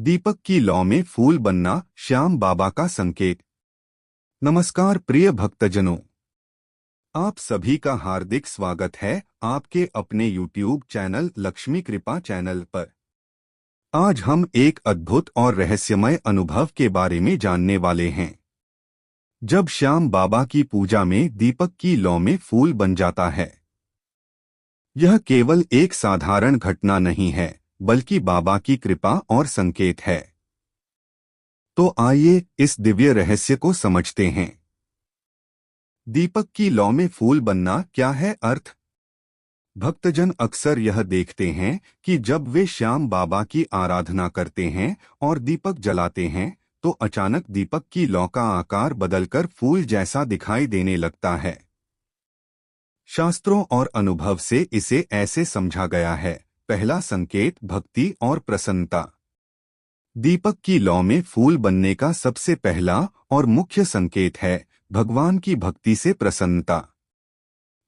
दीपक की लौ में फूल बनना श्याम बाबा का संकेत। नमस्कार प्रिय भक्तजनों, आप सभी का हार्दिक स्वागत है आपके अपने YouTube चैनल लक्ष्मी कृपा चैनल पर। आज हम एक अद्भुत और रहस्यमय अनुभव के बारे में जानने वाले हैं। जब श्याम बाबा की पूजा में दीपक की लौ में फूल बन जाता है, यह केवल एक साधारण घटना नहीं है, बल्कि बाबा की कृपा और संकेत है। तो आइए इस दिव्य रहस्य को समझते हैं। दीपक की लौ में फूल बनना क्या है अर्थ? भक्तजन अक्सर यह देखते हैं कि जब वे श्याम बाबा की आराधना करते हैं और दीपक जलाते हैं, तो अचानक दीपक की लौ का आकार बदलकर फूल जैसा दिखाई देने लगता है। शास्त्रों और अनुभव से इसे ऐसे समझा गया है। पहला संकेत भक्ति और प्रसन्नता। दीपक की लौ में फूल बनने का सबसे पहला और मुख्य संकेत है भगवान की भक्ति से प्रसन्नता।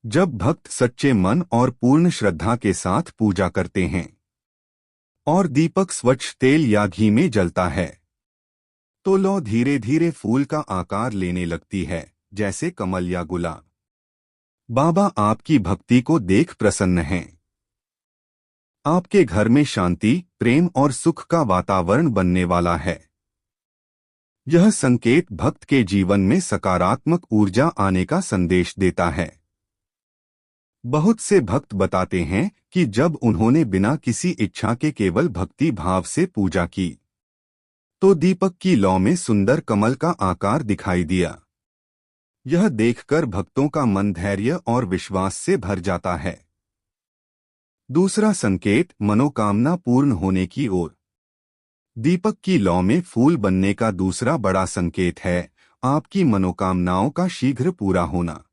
जब भक्त सच्चे मन और पूर्ण श्रद्धा के साथ पूजा करते हैं और दीपक स्वच्छ तेल या घी में जलता है, तो लौ धीरे धीरे फूल का आकार लेने लगती है, जैसे कमल या गुलाब। बाबा आपकी भक्ति को देख प्रसन्न हैं। आपके घर में शांति, प्रेम और सुख का वातावरण बनने वाला है। यह संकेत भक्त के जीवन में सकारात्मक ऊर्जा आने का संदेश देता है। बहुत से भक्त बताते हैं कि जब उन्होंने बिना किसी इच्छा के केवल भक्ति भाव से पूजा की, तो दीपक की लौ में सुंदर कमल का आकार दिखाई दिया। यह देखकर भक्तों का मन धैर्य और विश्वास से भर जाता है। दूसरा संकेत मनोकामना पूर्ण होने की ओर। दीपक की लौ में फूल बनने का दूसरा बड़ा संकेत है आपकी मनोकामनाओं का शीघ्र पूरा होना।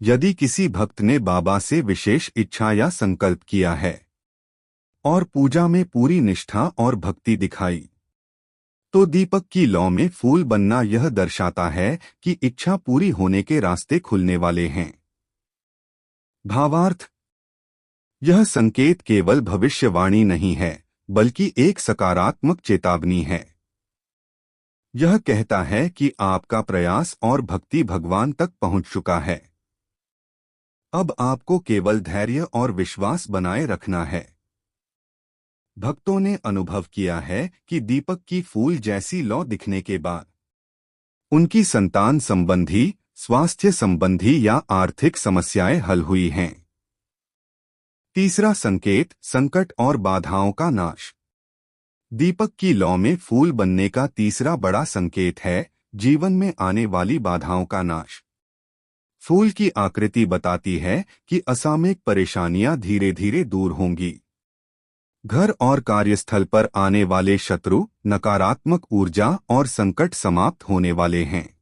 यदि किसी भक्त ने बाबा से विशेष इच्छा या संकल्प किया है और पूजा में पूरी निष्ठा और भक्ति दिखाई, तो दीपक की लौ में फूल बनना यह दर्शाता है कि इच्छा पूरी होने के रास्ते खुलने वाले हैं। भावार्थ, यह संकेत केवल भविष्यवाणी नहीं है, बल्कि एक सकारात्मक चेतावनी है। यह कहता है कि आपका प्रयास और भक्ति भगवान तक पहुंच चुका है। अब आपको केवल धैर्य और विश्वास बनाए रखना है। भक्तों ने अनुभव किया है कि दीपक की फूल जैसी लौ दिखने के बाद उनकी संतान संबंधी, स्वास्थ्य संबंधी या आर्थिक समस्याएं हल हुई हैं। तीसरा संकेत संकट और बाधाओं का नाश। दीपक की लौ में फूल बनने का तीसरा बड़ा संकेत है जीवन में आने वाली बाधाओं का नाश। फूल की आकृति बताती है कि असामयिक परेशानियां धीरे धीरे दूर होंगी। घर और कार्यस्थल पर आने वाले शत्रु, नकारात्मक ऊर्जा और संकट समाप्त होने वाले हैं।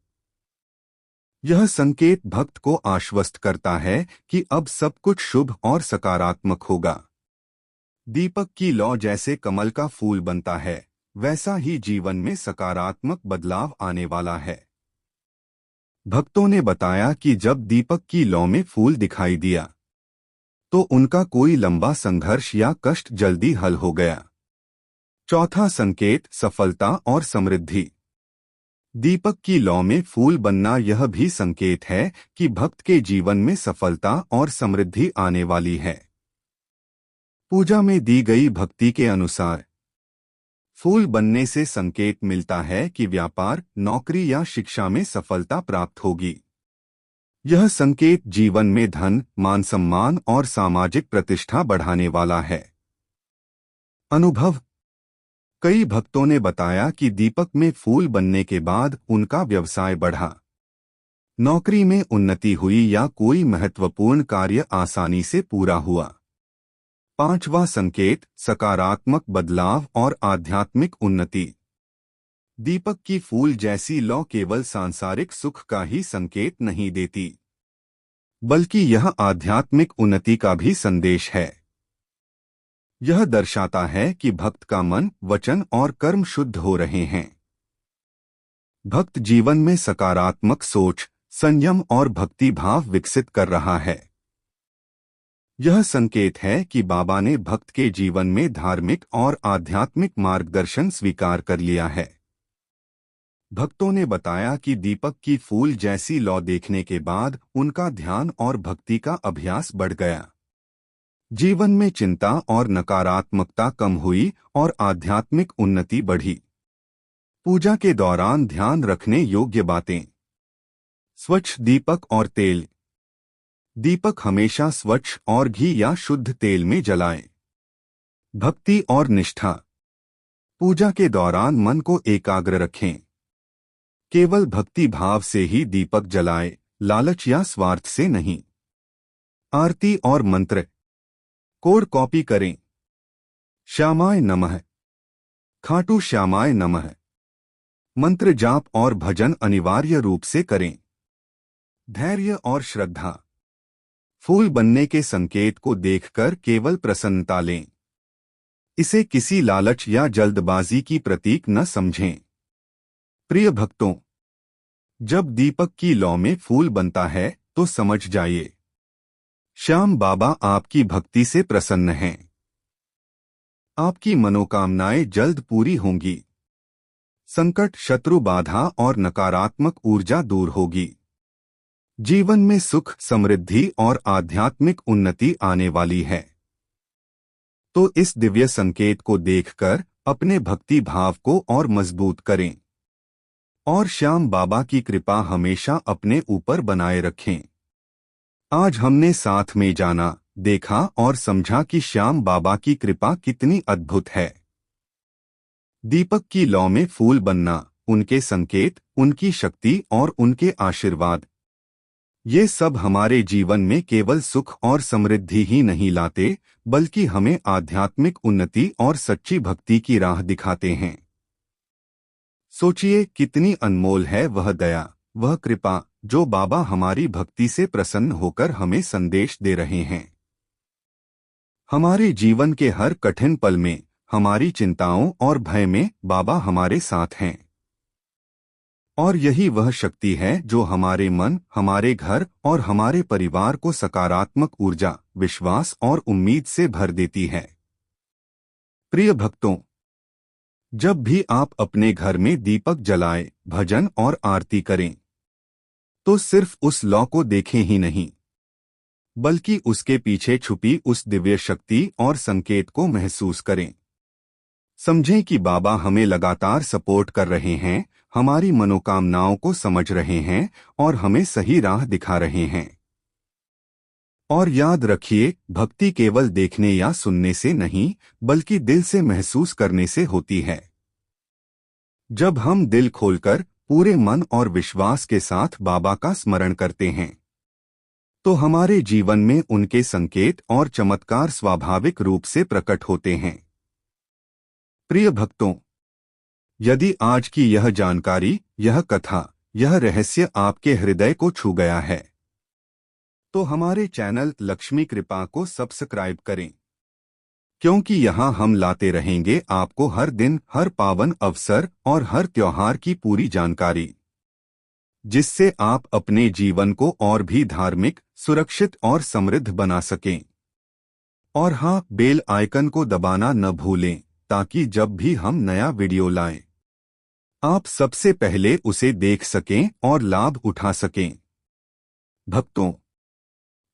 यह संकेत भक्त को आश्वस्त करता है कि अब सब कुछ शुभ और सकारात्मक होगा। दीपक की लौ जैसे कमल का फूल बनता है, वैसा ही जीवन में सकारात्मक बदलाव आने वाला है। भक्तों ने बताया कि जब दीपक की लौ में फूल दिखाई दिया, तो उनका कोई लंबा संघर्ष या कष्ट जल्दी हल हो गया। चौथा संकेत सफलता और समृद्धि। दीपक की लौ में फूल बनना यह भी संकेत है कि भक्त के जीवन में सफलता और समृद्धि आने वाली है। पूजा में दी गई भक्ति के अनुसार फूल बनने से संकेत मिलता है कि व्यापार, नौकरी या शिक्षा में सफलता प्राप्त होगी। यह संकेत जीवन में धन, मान सम्मान और सामाजिक प्रतिष्ठा बढ़ाने वाला है। अनुभव। कई भक्तों ने बताया कि दीपक में फूल बनने के बाद उनका व्यवसाय बढ़ा, नौकरी में उन्नति हुई या कोई महत्वपूर्ण कार्य आसानी से पूरा हुआ। पांचवा संकेत सकारात्मक बदलाव और आध्यात्मिक उन्नति। दीपक की फूल जैसी लौ केवल सांसारिक सुख का ही संकेत नहीं देती, बल्कि यह आध्यात्मिक उन्नति का भी संदेश है। यह दर्शाता है कि भक्त का मन, वचन और कर्म शुद्ध हो रहे हैं। भक्त जीवन में सकारात्मक सोच, संयम और भक्ति भाव विकसित कर रहा है। यह संकेत है कि बाबा ने भक्त के जीवन में धार्मिक और आध्यात्मिक मार्गदर्शन स्वीकार कर लिया है। भक्तों ने बताया कि दीपक की फूल जैसी लौ देखने के बाद उनका ध्यान और भक्ति का अभ्यास बढ़ गया। जीवन में चिंता और नकारात्मकता कम हुई और आध्यात्मिक उन्नति बढ़ी। पूजा के दौरान ध्यान रखने योग्य बातें। स्वच्छ दीपक और तेल। दीपक हमेशा स्वच्छ और घी या शुद्ध तेल में जलाएं। भक्ति और निष्ठा। पूजा के दौरान मन को एकाग्र रखें। केवल भक्ति भाव से ही दीपक जलाएं, लालच या स्वार्थ से नहीं। आरती और मंत्र। कोड कॉपी करें। श्यामाय नमः। खाटू श्यामाय नमः। मंत्र जाप और भजन अनिवार्य रूप से करें। धैर्य और श्रद्धा। फूल बनने के संकेत को देखकर केवल प्रसन्नता लें। इसे किसी लालच या जल्दबाजी की प्रतीक न समझें। प्रिय भक्तों, जब दीपक की लौ में फूल बनता है तो समझ जाइए, श्याम बाबा आपकी भक्ति से प्रसन्न हैं। आपकी मनोकामनाएं जल्द पूरी होंगी। संकट, शत्रु बाधा और नकारात्मक ऊर्जा दूर होगी। जीवन में सुख, समृद्धि और आध्यात्मिक उन्नति आने वाली है। तो इस दिव्य संकेत को देखकर अपने भक्ति भाव को और मजबूत करें और श्याम बाबा की कृपा हमेशा अपने ऊपर बनाए रखें। आज हमने साथ में जाना, देखा और समझा कि श्याम बाबा की कृपा कितनी अद्भुत है। दीपक की लौ में फूल बनना, उनके संकेत, उनकी शक्ति और उनके आशीर्वाद, ये सब हमारे जीवन में केवल सुख और समृद्धि ही नहीं लाते, बल्कि हमें आध्यात्मिक उन्नति और सच्ची भक्ति की राह दिखाते हैं। सोचिए कितनी अनमोल है वह दया, वह कृपा जो बाबा हमारी भक्ति से प्रसन्न होकर हमें संदेश दे रहे हैं। हमारे जीवन के हर कठिन पल में, हमारी चिंताओं और भय में बाबा हमारे साथ हैं। और यही वह शक्ति है जो हमारे मन, हमारे घर और हमारे परिवार को सकारात्मक ऊर्जा, विश्वास और उम्मीद से भर देती है। प्रिय भक्तों, जब भी आप अपने घर में दीपक जलाएं, भजन और आरती करें, तो सिर्फ उस लौ को देखें ही नहीं, बल्कि उसके पीछे छुपी उस दिव्य शक्ति और संकेत को महसूस करें। समझें कि बाबा हमें लगातार सपोर्ट कर रहे हैं, हमारी मनोकामनाओं को समझ रहे हैं और हमें सही राह दिखा रहे हैं। और याद रखिए, भक्ति केवल देखने या सुनने से नहीं, बल्कि दिल से महसूस करने से होती है। जब हम दिल खोलकर, पूरे मन और विश्वास के साथ बाबा का स्मरण करते हैं, तो हमारे जीवन में उनके संकेत और चमत्कार स्वाभाविक रूप से प्रकट होते हैं। प्रिय भक्तों, यदि आज की यह जानकारी, यह कथा, यह रहस्य आपके हृदय को छू गया है, तो हमारे चैनल लक्ष्मी कृपा को सब्सक्राइब करें, क्योंकि यहाँ हम लाते रहेंगे आपको हर दिन, हर पावन अवसर और हर त्योहार की पूरी जानकारी, जिससे आप अपने जीवन को और भी धार्मिक, सुरक्षित और समृद्ध बना सकें। और हाँ, बेल आइकन को दबाना न भूलें, ताकि जब भी हम नया वीडियो लाएं, आप सबसे पहले उसे देख सकें और लाभ उठा सकें। भक्तों,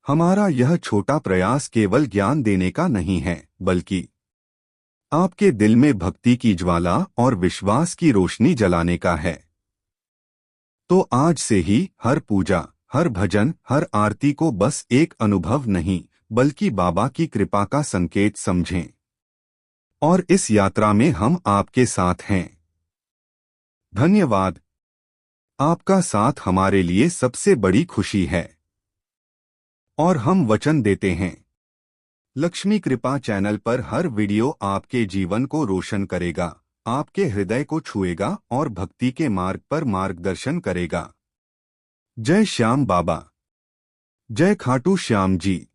हमारा यह छोटा प्रयास केवल ज्ञान देने का नहीं है, बल्कि आपके दिल में भक्ति की ज्वाला और विश्वास की रोशनी जलाने का है। तो आज से ही हर पूजा, हर भजन, हर आरती को बस एक अनुभव नहीं, बल्कि बाबा की कृपा का संकेत समझें। और इस यात्रा में हम आपके साथ हैं। धन्यवाद। आपका साथ हमारे लिए सबसे बड़ी खुशी है। और हम वचन देते हैं, लक्ष्मी कृपा चैनल पर हर वीडियो आपके जीवन को रोशन करेगा, आपके हृदय को छुएगा और भक्ति के मार्ग पर मार्गदर्शन करेगा। जय श्याम बाबा। जय खाटू श्याम जी।